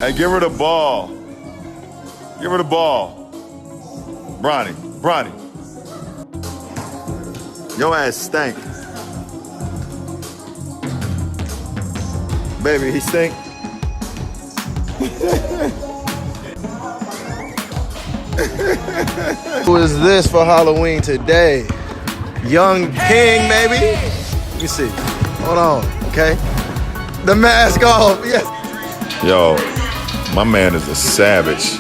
Hey, give her the ball. Give her the ball. Bronny. Your ass stink. Baby, he stink. Who is this for Halloween today? Young King, maybe? Let me see. Hold on, okay? The mask off, yes. Yo, my man is a savage.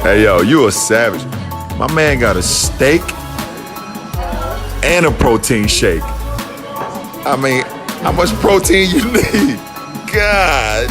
Hey, yo, you a savage. My man got a steak and a protein shake. I mean, how much protein you need? God.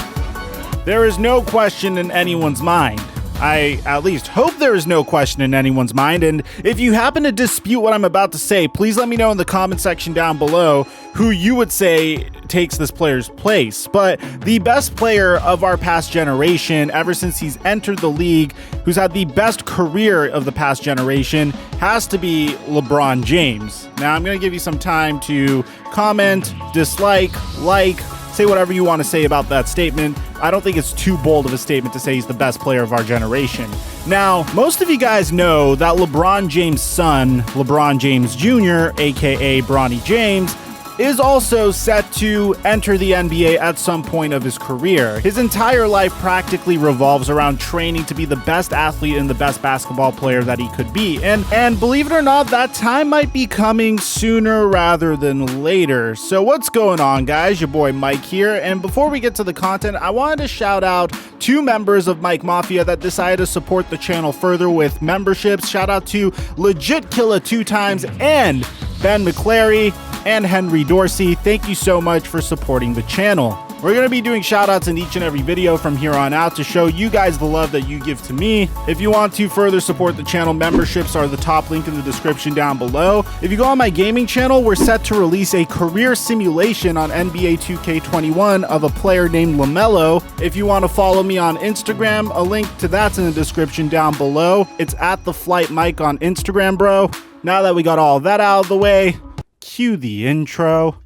There is no question in anyone's mind. I at least hope there is no question in anyone's mind, and if you happen to dispute what I'm about to say, please let me know in the comment section down below who you would say takes this player's place. But the best player of our past generation, ever since he's entered the league, who's had the best career of the past generation, has to be LeBron James. Now, I'm going to give you some time to comment, dislike, like, say whatever you want to say about that statement. I don't think it's too bold of a statement to say he's the best player of our generation. Now, most of you guys know that LeBron James' son, LeBron James Jr., aka Bronny James, is also set to enter the NBA at some point of his career. His entire life practically revolves around training to be the best athlete and the best basketball player that he could be. And believe it or not, that time might be coming sooner rather than later. So what's going on, guys? Your boy Mike here. And before we get to the content, I wanted to shout out two members of Mike Mafia that decided to support the channel further with memberships. Shout out to Legit Killa 2 times and Ben McClary and Henry Dorsey. Thank you so much for supporting the channel. We're going to be doing shoutouts in each and every video from here on out to show you guys the love that you give to me. If you want to further support the channel, memberships are the top link in the description down below. If you go on my gaming channel, we're set to release a career simulation on NBA 2K21 of a player named LaMelo. If you want to follow me on Instagram, a link to that's in the description down below. It's at Theflightmike on Instagram, bro. Now that we got all that out of the way, cue the intro.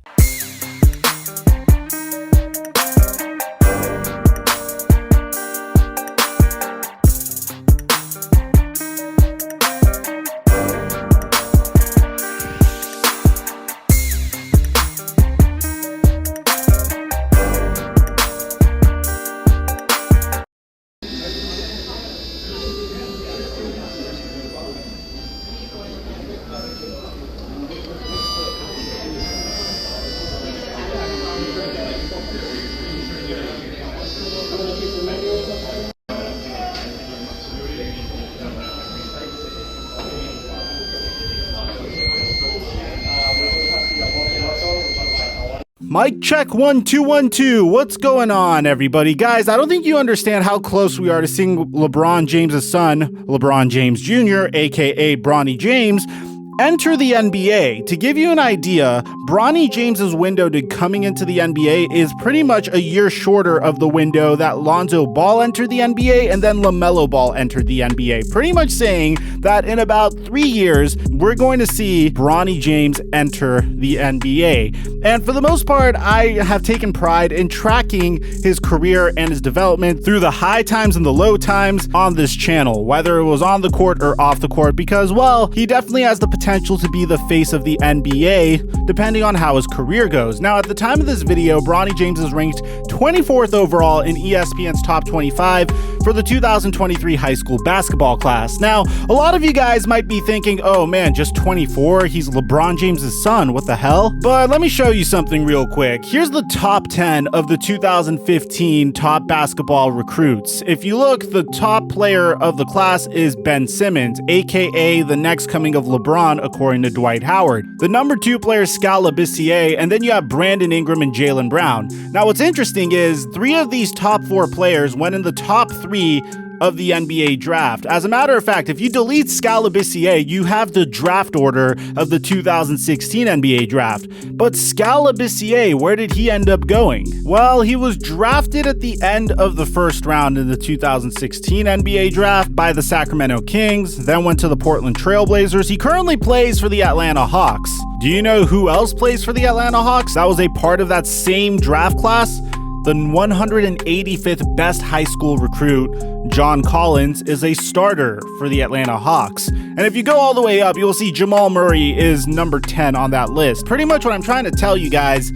Mic check 1 2 1 2. What's going on, everybody? Guys, I don't think you understand how close we are to seeing LeBron James' son, LeBron James Jr., aka Bronny James, enter the NBA. To give you an idea, Bronny James's window to coming into the NBA is pretty much a year shorter of the window that Lonzo Ball entered the NBA and then LaMelo Ball entered the NBA. Pretty much saying that in about 3 years, we're going to see Bronny James enter the NBA. And for the most part, I have taken pride in tracking his career and his development through the high times and the low times on this channel, whether it was on the court or off the court, because, well, he definitely has the potential to be the face of the NBA, depending on how his career goes. Now, at the time of this video, Bronny James is ranked 24th overall in ESPN's top 25 for the 2023 high school basketball class. Now, a lot of you guys might be thinking, oh man, just 24? He's LeBron James' son, what the hell? But let me show you something real quick. Here's the top 10 of the 2015 top basketball recruits. If you look, the top player of the class is Ben Simmons, aka the next coming of LeBron, according to Dwight Howard. The number 2 player is Skal Labissiere, and then you have Brandon Ingram and Jaylen Brown. Now, what's interesting is 3 of these top 4 players went in the top 3 of the NBA draft. As a matter of fact, if you delete Skal Labissiere, you have the draft order of the 2016 NBA draft. But Skal Labissiere, where did he end up going? Well, he was drafted at the end of the first round in the 2016 NBA draft by the Sacramento Kings, then went to the Portland Trail Blazers. He currently plays for the Atlanta Hawks. Do you know who else plays for the Atlanta Hawks? That was a part of that same draft class. the 185th best high school recruit, John Collins, is a starter for the Atlanta Hawks. And if you go all the way up, you'll see Jamal Murray is number 10 on that list. Pretty much what I'm trying to tell you guys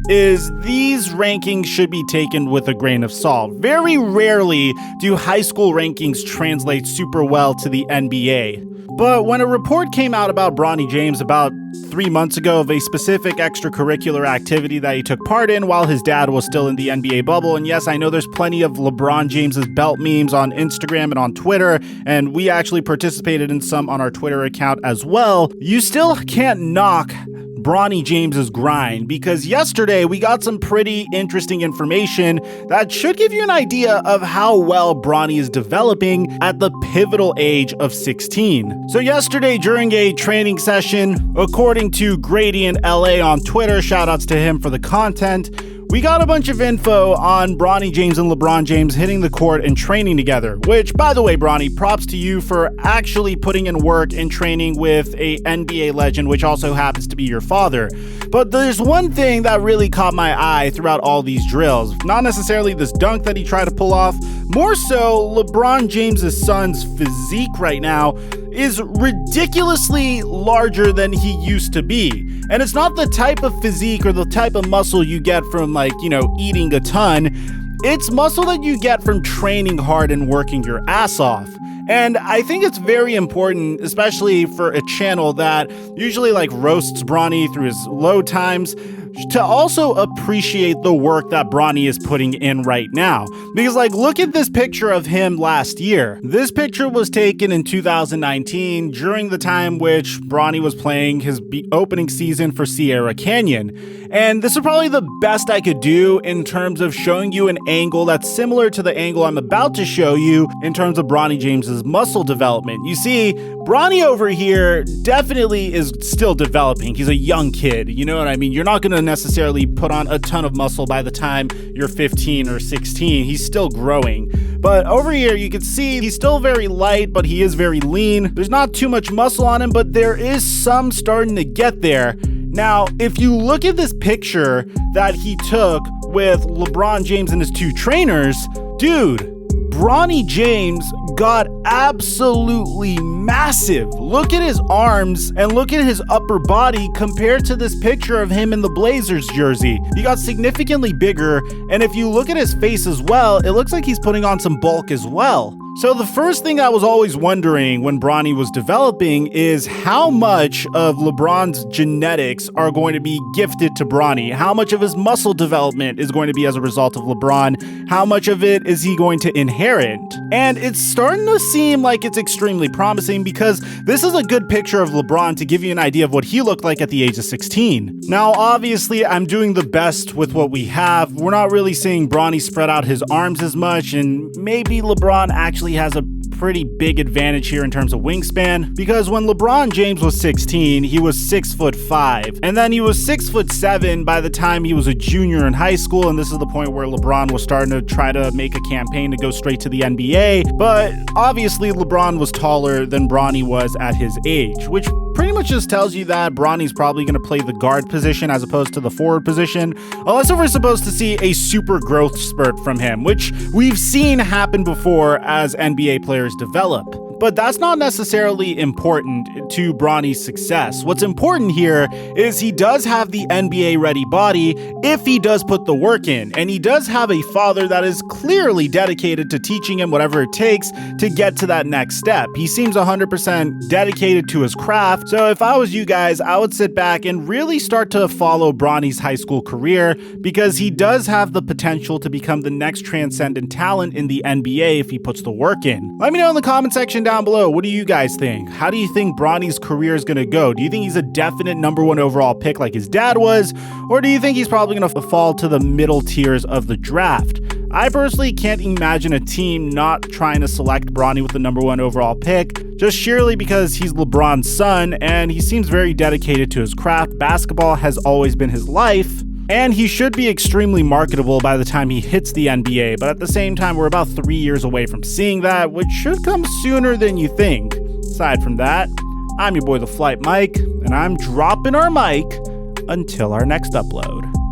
is these rankings should be taken with a grain of salt. Very rarely do high school rankings translate super well to the NBA. But when a report came out about Bronny James about 3 months ago of a specific extracurricular activity that he took part in while his dad was still in the NBA bubble, and yes, I know there's plenty of LeBron James's belt memes on Instagram and on Twitter, and we actually participated in some on our Twitter account as well, you still can't knock Bronny James's grind, because yesterday we got some pretty interesting information that should give you an idea of how well Bronny is developing at the pivotal age of 16. So yesterday during a training session, according to Grady in LA on Twitter, shoutouts to him for the content, we got a bunch of info on Bronny James and LeBron James hitting the court and training together, which, by the way, Bronny, props to you for actually putting in work and training with a NBA legend, which also happens to be your father. But there's one thing that really caught my eye throughout all these drills. Not necessarily this dunk that he tried to pull off, more so LeBron James' son's physique right now is ridiculously larger than he used to be. And it's not the type of physique or the type of muscle you get from eating a ton. It's muscle that you get from training hard and working your ass off. And I think it's very important, especially for a channel that usually roasts Bronny through his low times, to also appreciate the work that Bronny is putting in right now. Because look at this picture of him last year. This picture was taken in 2019 during the time which Bronny was playing his opening season for Sierra Canyon. And this is probably the best I could do in terms of showing you an angle that's similar to the angle I'm about to show you in terms of Bronny James's muscle development. You see, Bronny over here definitely is still developing. He's a young kid, you know what I mean? You're not going to necessarily put on a ton of muscle by the time you're 15 or 16. He's still growing. But over here, you can see he's still very light, but he is very lean. There's not too much muscle on him, but there is some starting to get there. Now, if you look at this picture that he took with LeBron James and his two trainers, dude, Bronny James got absolutely massive. Look at his arms and look at his upper body compared to this picture of him in the Blazers jersey. He got significantly bigger, and if you look at his face as well, it looks like he's putting on some bulk as well. So the first thing I was always wondering when Bronny was developing is how much of LeBron's genetics are going to be gifted to Bronny? How much of his muscle development is going to be as a result of LeBron? How much of it is he going to inherit? And it's starting to seem like it's extremely promising, because this is a good picture of LeBron to give you an idea of what he looked like at the age of 16. Now, obviously, I'm doing the best with what we have. We're not really seeing Bronny spread out his arms as much, and maybe LeBron actually has a pretty big advantage here in terms of wingspan, because when LeBron James was 16, he was 6'5", and then he was 6'7" by the time he was a junior in high school, and this is the point where LeBron was starting to try to make a campaign to go straight to the NBA. But obviously LeBron was taller than Bronny was at his age, which pretty much just tells you that Bronny's probably going to play the guard position as opposed to the forward position, unless we're supposed to see a super growth spurt from him, which we've seen happen before as NBA players develop. But that's not necessarily important to Bronny's success. What's important here is he does have the NBA-ready body if he does put the work in, and he does have a father that is clearly dedicated to teaching him whatever it takes to get to that next step. He seems 100% dedicated to his craft, so if I was you guys, I would sit back and really start to follow Bronny's high school career, because he does have the potential to become the next transcendent talent in the NBA if he puts the work in. Let me know in the comment section down below, what do you guys think? How do you think Bronny's career is going to go? Do you think he's a definite #1 overall pick like his dad was? Or do you think he's probably going to fall to the middle tiers of the draft? I personally can't imagine a team not trying to select Bronny with the #1 overall pick, just sheerly because he's LeBron's son and he seems very dedicated to his craft. Basketball has always been his life, and he should be extremely marketable by the time he hits the NBA, but at the same time, we're about 3 years away from seeing that, which should come sooner than you think. Aside from that, I'm your boy Theflightmike, and I'm dropping our mic until our next upload.